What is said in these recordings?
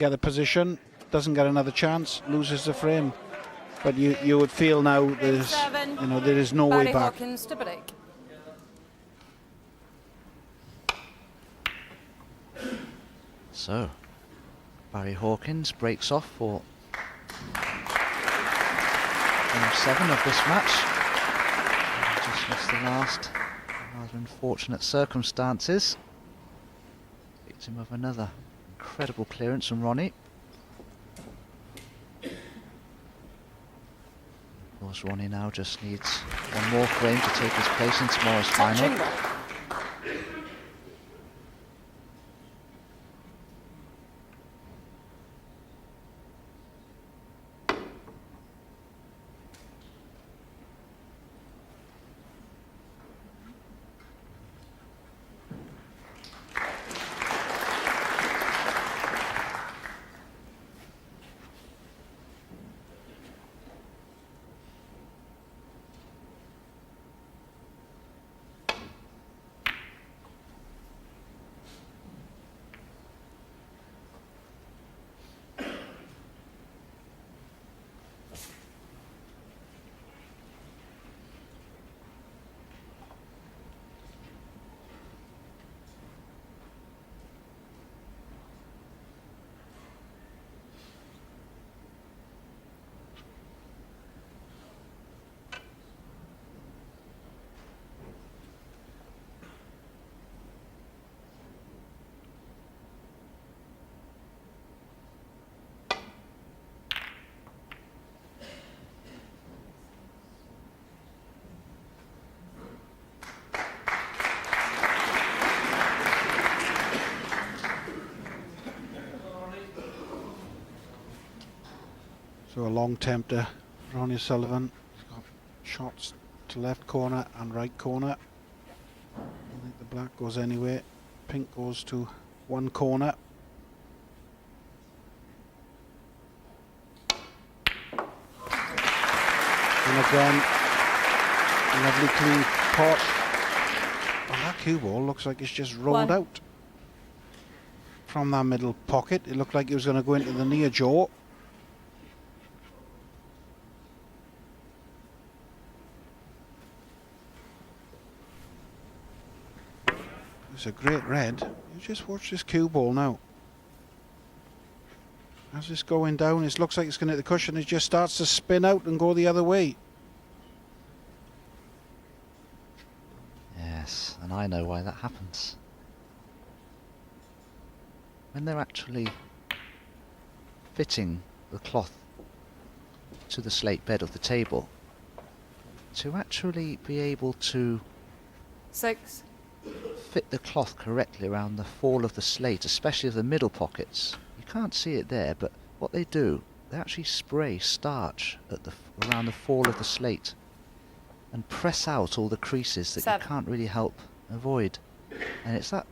get the position, doesn't get another chance, loses the frame. But you would feel now there's, you know, there is no way back. Hawkins to break. So, Barry Hawkins breaks off for Game 7 of this match. Just missed the last, rather unfortunate circumstances. Victim of another incredible clearance from Ronnie. Of course, Ronnie now just needs one more frame to take his place in tomorrow's final. So a long tempter, Ronnie O'Sullivan. He's got shots to left corner and right corner. I don't think the black goes anywhere. Pink goes to one corner. And again, a lovely clean pot. Well, that cue ball looks like it's just rolled out from that middle pocket. It looked like it was going to go into the near jaw. It's a great red. You just watch this cue ball now. As it's going down, it looks like it's going to hit the cushion. It just starts to spin out and go the other way. Yes, and I know why that happens. When they're actually fitting the cloth to the slate bed of the table, to actually be able to 6. fit the cloth correctly around the fall of the slate, especially of the middle pockets. You can't see it there, but what they do, they actually spray starch at around the fall of the slate and press out all the creases that 7. you can't really help avoid. And it's that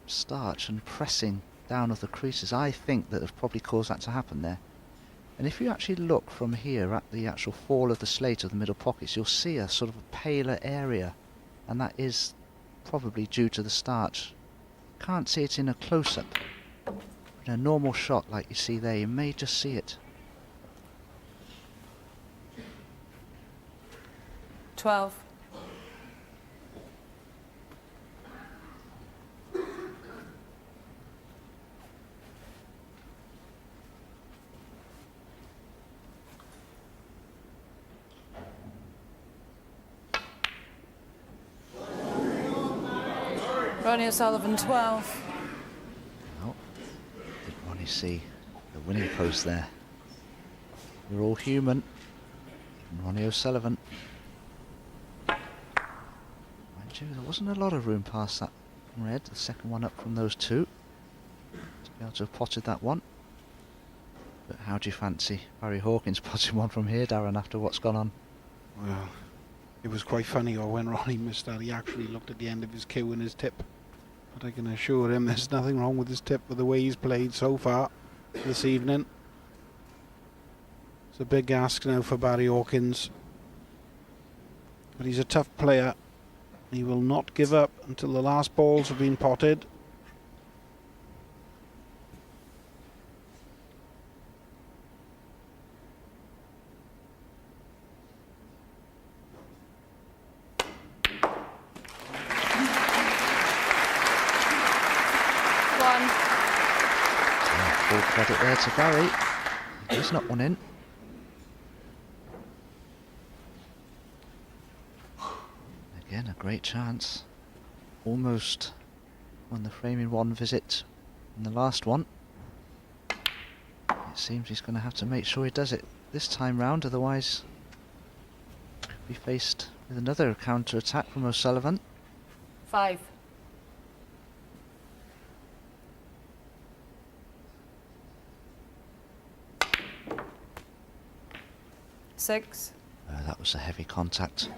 starch and pressing down of the creases, I think, that have probably caused that to happen there. And if you actually look from here at the actual fall of the slate of the middle pockets, you'll see a sort of a paler area, and that is probably due to the starch. Can't see it in a close-up. In a normal shot like you see there, you may just see it. 12. Ronnie O'Sullivan, 12. Oh, did Ronnie see the winning post there? We're all human. And Ronnie O'Sullivan. Mind you, there wasn't a lot of room past that red, the second one up from those two, to be able to have potted that one. But how do you fancy Barry Hawkins potting one from here, Darren, after what's gone on? Well, it was quite funny, or when Ronnie missed that, he actually looked at the end of his cue and his tip. But I can assure him there's nothing wrong with his tip with the way he's played so far this evening. It's a big ask now for Barry Hawkins. But he's a tough player. He will not give up until the last balls have been potted. Full credit there to Barry. He's not one in. Again, a great chance. Almost won the frame in one visit in the last one. It seems he's going to have to make sure he does it this time round, otherwise could be faced with another counter-attack from O'Sullivan. 5. 6. That was a heavy contact.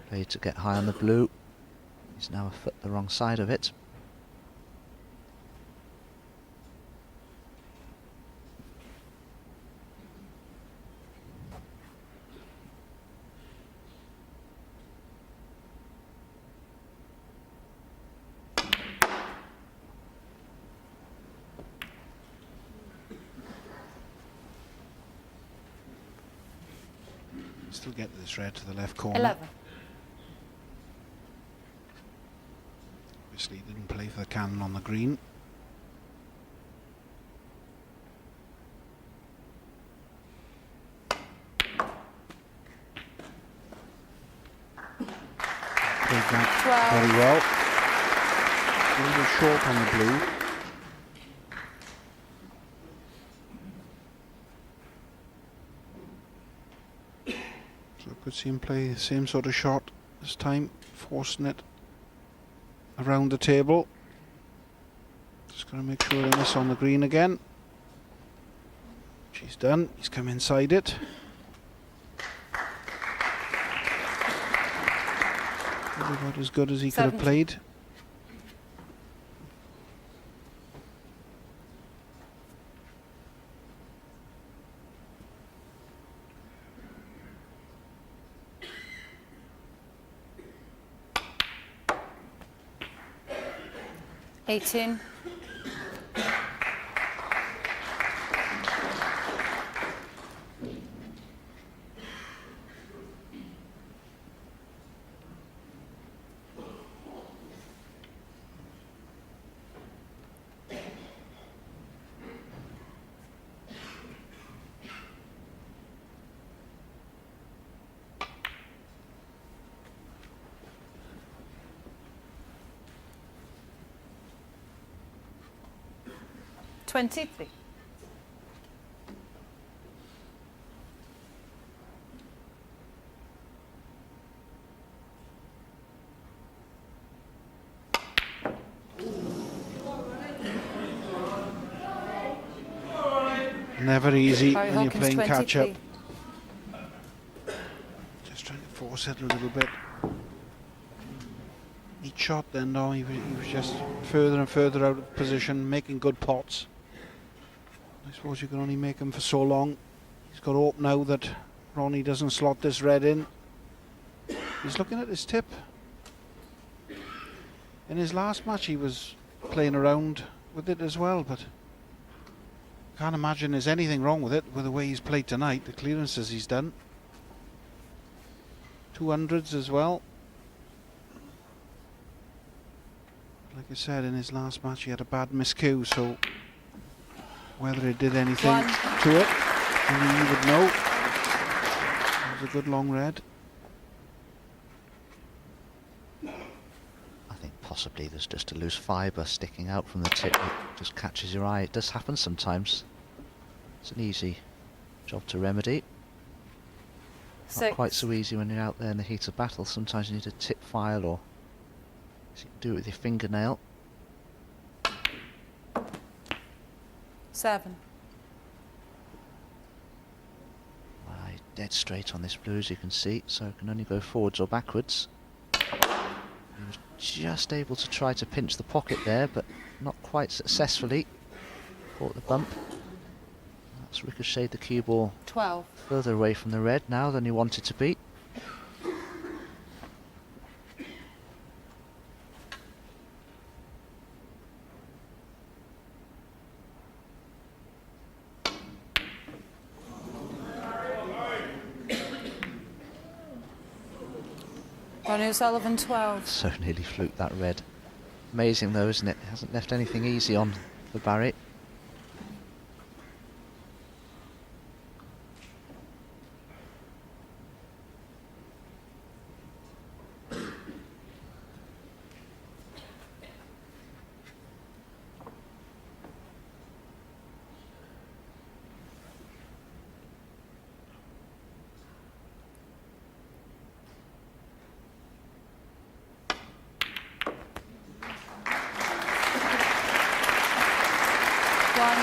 Played to get high on the blue. He's now a foot the wrong side of it. Still get this red to the left corner. 11. Obviously didn't play for the cannon on the green. Played that 12. very well. A little bit short on the blue. So I could see him play the same sort of shot this time, forcing it around the table. Just going to make sure I miss on the green again. She's done. He's come inside it. Probably about as good as he could have 70. played. $18. 23. Never easy Barry when you're Hawkins, playing catch up. 23. Just trying to force it a little bit. Each shot then, no, he was just further and further out of position, making good pots. I suppose you can only make them for so long. He's got to hope now that Ronnie doesn't slot this red in. He's looking at his tip. In his last match he was playing around with it as well, but can't imagine there's anything wrong with it with the way he's played tonight, the clearances he's done. 200s as well. Like I said, in his last match he had a bad miscue, so whether it did anything 1. to it, only you would know. It was a good long red. I think possibly there's just a loose fibre sticking out from the tip that just catches your eye. It does happen sometimes. It's an easy job to remedy. Not 6. quite so easy when you're out there in the heat of battle. Sometimes you need a tip file, or you can do it with your fingernail. 7. Dead straight on this blue, as you can see, so it can only go forwards or backwards. He was just able to try to pinch the pocket there, but not quite successfully. Caught the bump. That's ricocheted the cue ball 12. further away from the red now than he wanted to be. Ronnie O'Sullivan, 12. So nearly fluked that red. Amazing though, isn't it? Hasn't left anything easy on for Barry. 1.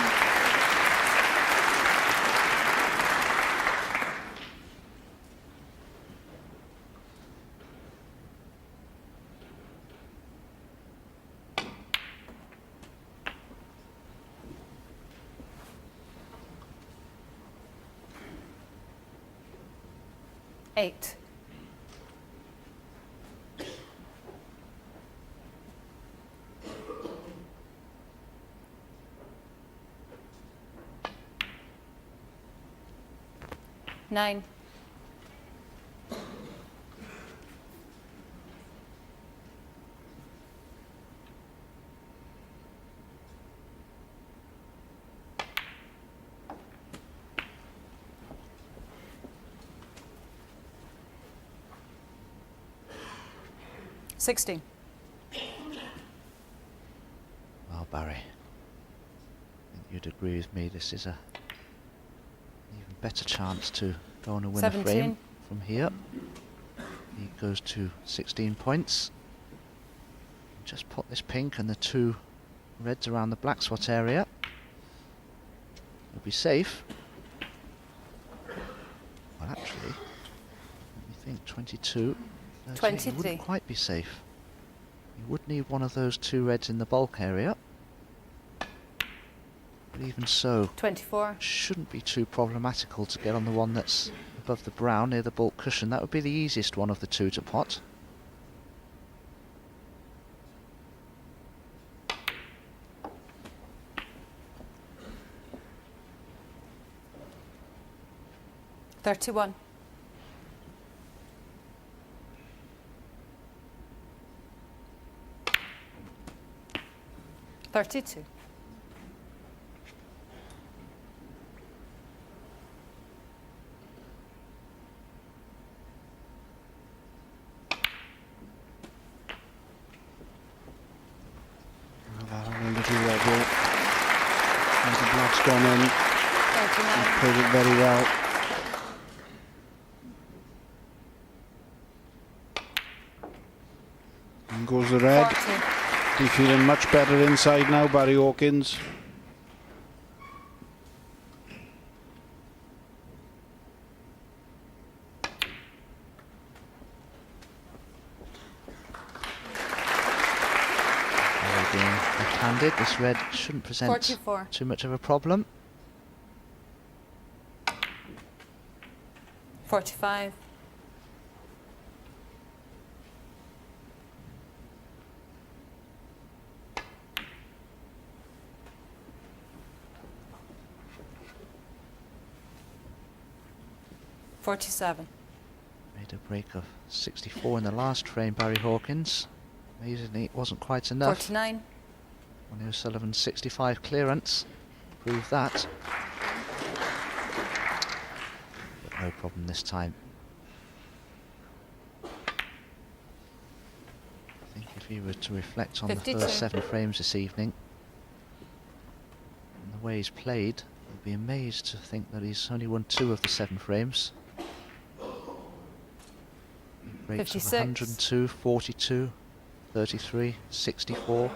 Eight. Nine. Sixteen. Well, Barry, I think you'd agree with me, this is a even better chance to go on and win 17. a frame from here. He goes to 16 points. Just put this pink and the 2 reds around the black spot area. He'll be safe. Well, actually, let me think, 22. he 23. wouldn't quite be safe. You would need one of those 2 reds in the bulk area. But even so, 24. shouldn't be too problematical to get on the one that's above the brown near the bulk cushion. That would be the easiest one of the 2 to pot. $31. 32. Well, that had a little wobble. As the black's gone in, he's 39. played it very well. And goes the red. 40. He's feeling much better inside now, Barry Hawkins. Being left-handed, this red shouldn't present 44. too much of a problem. 45. 47. Made a break of 64 in the last frame, Barry Hawkins. Amazingly, it wasn't quite enough. 49. Ronnie O'Sullivan's 65 clearance proved that. But no problem this time. I think if he were to reflect on 52. the first 7 frames this evening and the way he's played, he'd be amazed to think that he's only won 2 of the 7 frames. Breaks of 56. 102, 42, 33, 64.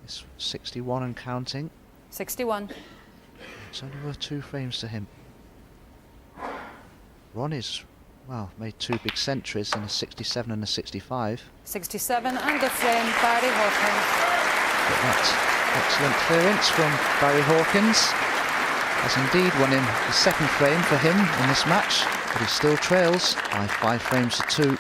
It's 61 and counting. 61. It's only worth 2 frames to him. Ronnie's, well, made 2 big centuries in a 67 and a 65. 67 and a frame, Barry Hawkins. But that excellent clearance from Barry Hawkins has indeed won him the 2nd frame for him in this match, but he still trails by 5 frames to 2.